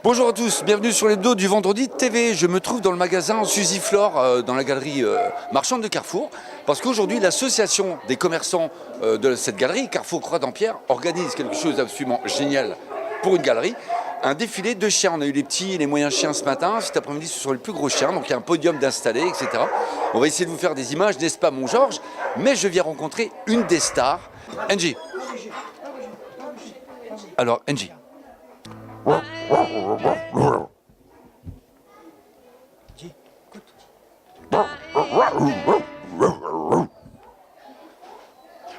Bonjour à tous, bienvenue sur les dos du Vendredi TV. Je me trouve dans le magasin Suzy Flore, dans la galerie marchande de Carrefour, parce qu'aujourd'hui l'association des commerçants de cette galerie, Carrefour Croix d'Ampierre, organise quelque chose d'absolument génial pour une galerie. Un défilé de chiens. On a eu les petits et les moyens chiens ce matin. Cet après-midi, ce sont les plus gros chiens. Donc il y a un podium d'installer, etc. On va essayer de vous faire des images, n'est-ce pas, mon Georges? Mais je viens rencontrer une des stars, Angie. Alors, Angie.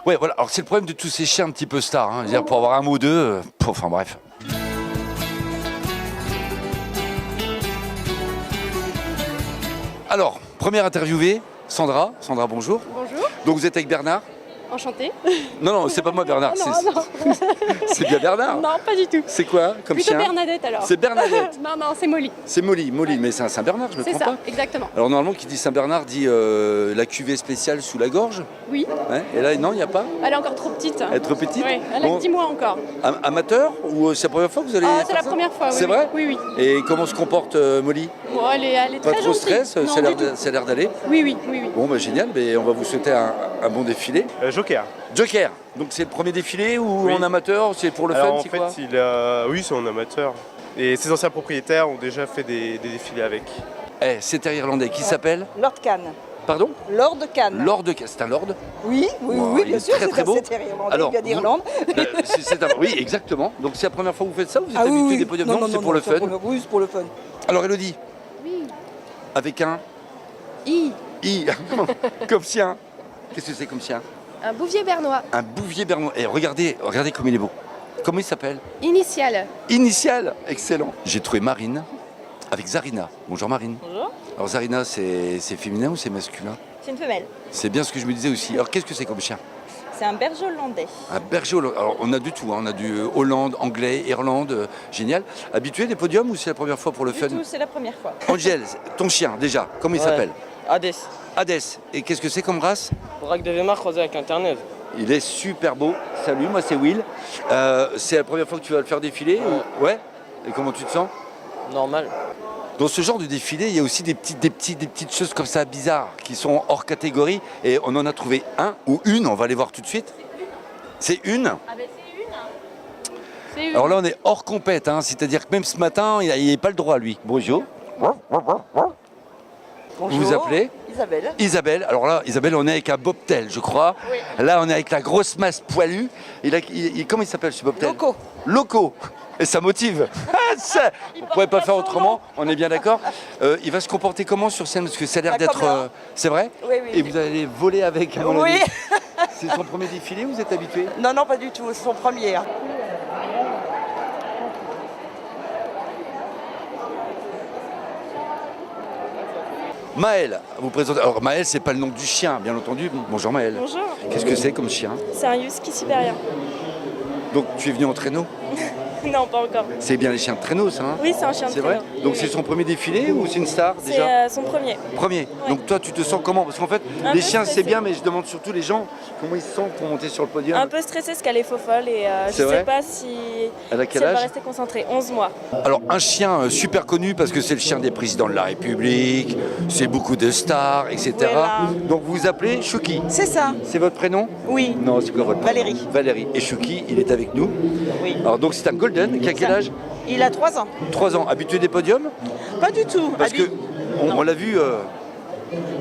Ouais, voilà. Alors c'est le problème de tous ces chiens un petit peu stars. Hein. C'est-à-dire pour avoir un mot ou deux. Enfin bref. Alors, première interviewée, Sandra. Sandra, bonjour. Bonjour. Donc vous êtes avec Bernard? Enchantée. Non, c'est pas moi Bernard. Non. C'est bien Bernard. Non, pas du tout. C'est quoi comme Plutôt chien? Bernadette alors. C'est Bernadette. Non, c'est Molly. C'est Molly, mais c'est un Saint-Bernard, je me C'est trompe ça, pas? exactement. Alors normalement, qui dit Saint-Bernard dit la cuvée spéciale sous la gorge. Oui. Ouais. Et là, non, il n'y a pas? Elle est encore trop petite. Elle est trop petite? Oui, elle a que 10 mois encore. Amateur ou c'est la première fois que vous allez C'est la première fois, oui. C'est vrai? Oui. Et comment se comporte Molly? Bon, elle est Pas très trop gentille. stress, Non, ça du tout. a l'air d'aller. Oui. Bon, bah, génial, mais on va vous souhaiter un bon défilé. Joker. Joker, donc c'est le premier défilé ou Oui. en amateur? C'est pour le Alors fun, en c'est fait, quoi? oui, c'est en amateur. Et ses anciens propriétaires ont déjà fait des défilés avec. C'est un Irlandais qui s'appelle? Lord Khan. Pardon? Lord Khan. Lord de... C'est un lord? Oui, Wow, il bien est sûr, très, très beau. c'est irlandais, Alors, il vient d'Irlande. Oui, exactement. Donc c'est la première fois que vous faites ça? Vous êtes Ah habitué oui, des podiums? non, C'est pour le fun. Oui, c'est pour le fun. Alors Elodie? Oui. Avec un I. comme chien. Qu'est-ce que c'est comme chien? Un bouvier bernois. Un bouvier bernois. Et regardez comme il est beau. Comment il s'appelle? Initial. Initial. Excellent. J'ai trouvé Marine avec Zarina. Bonjour Marine. Bonjour. Alors Zarina, c'est féminin ou c'est masculin? C'est une femelle. C'est bien ce que je me disais aussi. Alors qu'est-ce que c'est comme chien? C'est un berger hollandais. Un berger hollandais. Alors on a du tout. Hein. On a du Hollande, anglais, Irlande. Génial. Habitué des podiums ou c'est la première fois pour le fun? Du tout, c'est la première fois. Angèle, ton chien déjà, comment il s'appelle? Hades, Hadès. Et qu'est-ce que c'est comme race? Braque de Weimar croisé avec un Terre-Neuve. Il est super beau. Salut, moi c'est Will. C'est la première fois que tu vas le faire défiler? Ouais. Et comment tu te sens? Normal. Dans ce genre de défilé, il y a aussi des petites choses comme ça bizarres qui sont hors catégorie. Et on en a trouvé un ou une, on va aller voir tout de suite. C'est une. Ah ben c'est une. Alors là, on est hors compète, hein. C'est-à-dire que même ce matin, il n'a pas le droit, lui. Bonjour. Bonjour. Vous vous appelez? Isabelle. Isabelle. Alors là, Isabelle, on est avec un bobtail, je crois. Oui. Là, on est avec la grosse masse poilue. Comment il s'appelle ce bobtail? Loco. Loco. Et ça motive. On ne pourrait pas faire autrement, on est bien d'accord. Il va se comporter comment sur scène? Parce que ça a l'air Comme d'être... là. c'est vrai? Oui. Et vous allez voler avec, à mon Oui. avis. C'est son premier défilé, vous êtes habitué? Non, pas du tout, c'est son premier. Maël, vous présentez... Alors Maël, c'est pas le nom du chien, bien entendu. Bonjour Maël. Bonjour, Qu'est-ce que c'est comme chien? c'est un husky sibérien. Donc tu es venu en traîneau? Non, pas encore. C'est bien les chiens de traîneau, ça, hein? Oui, c'est un chien de C'est vrai? traîneau. Donc Oui, c'est oui. son premier défilé ou c'est une star C'est déjà? son premier. Premier. Ouais. Donc toi, tu te sens comment? Parce qu'en fait, Un les peu chiens, c'est stressée. bien, mais je demande surtout les gens comment ils se sentent pour monter sur le podium. Un peu stressée parce qu'elle est faux folle et C'est je vrai sais pas si, Elle a si quel elle va âge? rester concentrée. 11 mois. Alors un chien super connu parce que c'est le chien des présidents de la République, c'est beaucoup de stars, etc. Voilà. Donc vous vous appelez Chouki. C'est ça. C'est votre prénom? Oui. Non, c'est quoi votre prénom? Valérie. Valérie. Et Chouki, il est avec nous. Oui. Alors donc c'est un golden qui a quel âge? Il a 3 ans. 3 ans. Habitué des podiums? Pas du tout. Parce que on l'a vu.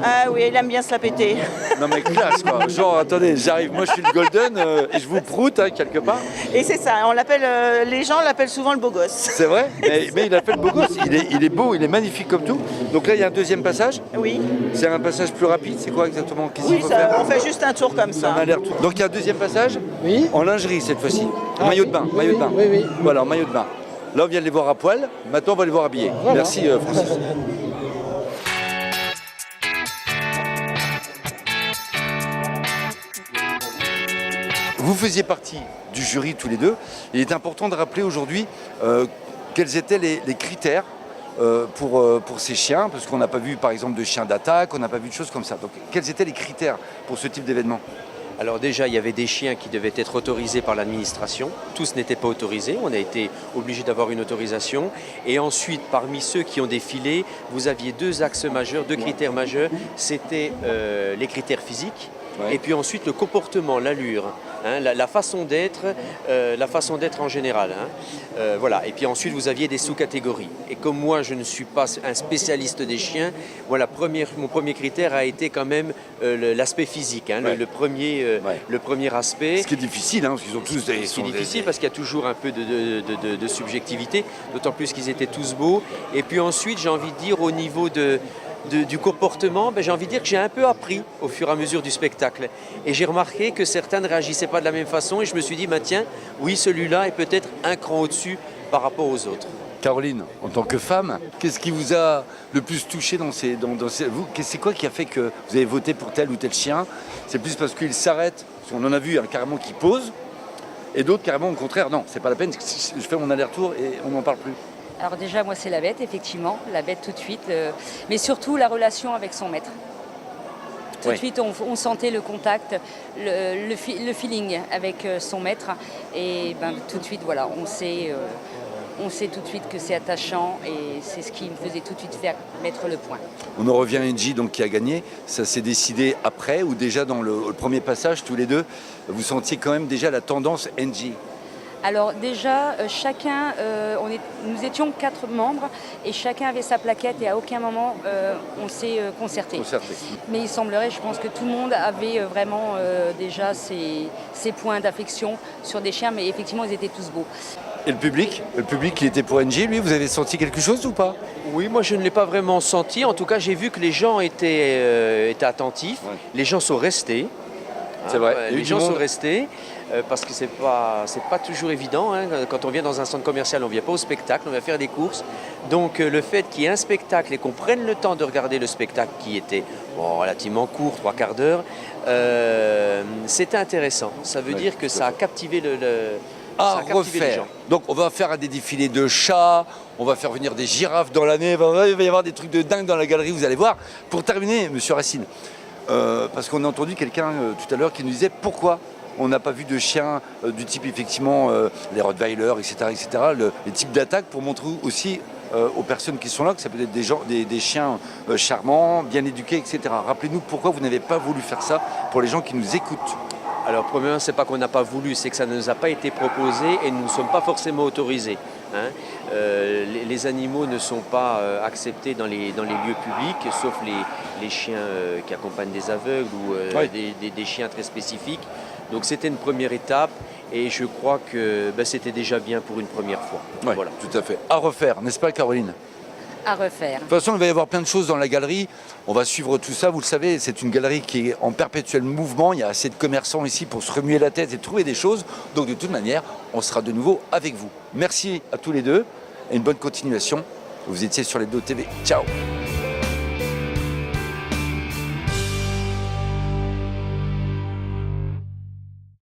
Ah oui, il aime bien se la péter. Non mais classe quoi. Genre attendez, j'arrive, moi je suis le golden et je vous proute hein, quelque part. Et c'est ça, on l'appelle, les gens l'appellent souvent le beau gosse. C'est vrai, mais il appelle beau gosse, il est beau, il est magnifique comme tout. Donc là il y a un deuxième passage, Oui. c'est un passage plus rapide, c'est quoi exactement? Qu'est-ce Oui, qu'il faut faire? on fait juste un tour comme Ça ça. m'a l'air tout. Donc il y a un deuxième passage? Oui. En lingerie cette fois-ci. Maillot de bain, maillot de bain. Oui. Voilà, en maillot de bain. Là on vient de les voir à poil, maintenant on va les voir habillés. Voilà. Merci Francis. Vous faisiez partie du jury tous les deux. Il est important de rappeler aujourd'hui quels étaient les critères pour ces chiens, parce qu'on n'a pas vu par exemple de chiens d'attaque, on n'a pas vu de choses comme ça. Donc quels étaient les critères pour ce type d'événement? Alors déjà, il y avait des chiens qui devaient être autorisés par l'administration. Tous n'étaient pas autorisés. On a été obligé d'avoir une autorisation. Et ensuite, parmi ceux qui ont défilé, vous aviez deux axes majeurs, deux critères majeurs. C'était les critères physiques. Ouais. Et puis ensuite le comportement, l'allure, hein, la façon d'être en général. Hein. Voilà. Et puis ensuite vous aviez des sous-catégories. Et comme moi je ne suis pas un spécialiste des chiens, voilà, mon premier critère a été quand même l'aspect physique, hein, Ouais. le premier aspect. Ce qui est difficile, hein, parce qu'ils ont tous des... C'est difficile parce qu'il y a toujours un peu de subjectivité, d'autant plus qu'ils étaient tous beaux. Et puis ensuite, j'ai envie de dire, au niveau du comportement, j'ai envie de dire que j'ai un peu appris au fur et à mesure du spectacle. Et j'ai remarqué que certains ne réagissaient pas de la même façon et je me suis dit, tiens, oui, celui-là est peut-être un cran au-dessus par rapport aux autres. Caroline, en tant que femme, qu'est-ce qui vous a le plus touché c'est quoi qui a fait que vous avez voté pour tel ou tel chien? C'est plus parce qu'il s'arrête, parce qu'on en a vu carrément qui pose, et d'autres carrément au contraire, non, c'est pas la peine, je fais mon aller-retour et on n'en parle plus. Alors déjà, moi, c'est la bête, effectivement, la bête tout de suite, mais surtout la relation avec son maître. Tout de suite, on sentait le contact, le feeling avec son maître, et tout de suite, voilà, on sait tout de suite que c'est attachant, et c'est ce qui me faisait tout de suite faire mettre le point. On en revient à Engie donc, qui a gagné, ça s'est décidé après ou déjà dans le premier passage, tous les deux, vous sentiez quand même déjà la tendance Engie? Alors déjà, chacun, nous étions 4 membres et chacun avait sa plaquette et à aucun moment on s'est concerté. Mais il semblerait, je pense que tout le monde avait vraiment déjà ses points d'affection sur des chiens, mais effectivement ils étaient tous beaux. Et le public qui était pour Engie, lui, vous avez senti quelque chose ou pas? Oui, moi je ne l'ai pas vraiment senti. En tout cas, j'ai vu que les gens étaient attentifs. Ouais. Les gens sont restés. C'est vrai. Les gens sont restés parce que c'est pas toujours évident. Hein. Quand on vient dans un centre commercial, on ne vient pas au spectacle, on vient faire des courses. Donc le fait qu'il y ait un spectacle et qu'on prenne le temps de regarder le spectacle qui était relativement court, 3/4 d'heure, c'était intéressant. Ça veut dire que ça a captivé À ça a captivé les refaire. gens. Donc on va faire des défilés de chats, on va faire venir des girafes dans l'année, il va y avoir des trucs de dingue dans la galerie, vous allez voir. Pour terminer, monsieur Racine, parce qu'on a entendu quelqu'un tout à l'heure qui nous disait pourquoi on n'a pas vu de chiens du type effectivement les Rottweiler, etc. Les types d'attaques pour montrer aussi aux personnes qui sont là que ça peut être des chiens charmants, bien éduqués, etc. Rappelez-nous pourquoi vous n'avez pas voulu faire ça pour les gens qui nous écoutent. Alors, premièrement, ce n'est pas qu'on n'a pas voulu, c'est que ça ne nous a pas été proposé et nous ne sommes pas forcément autorisés. Hein. Les animaux ne sont pas acceptés dans les lieux publics, sauf les chiens qui accompagnent des aveugles ou des chiens très spécifiques. Donc, c'était une première étape et je crois que c'était déjà bien pour une première fois. Ouais, Voilà. tout à fait. À refaire, n'est-ce pas, Caroline? À refaire. De toute façon, il va y avoir plein de choses dans la galerie. On va suivre tout ça. Vous le savez, c'est une galerie qui est en perpétuel mouvement. Il y a assez de commerçants ici pour se remuer la tête et trouver des choses. Donc, de toute manière, on sera de nouveau avec vous. Merci à tous les deux et une bonne continuation. Vous étiez sur l'Hebdo TV. Ciao.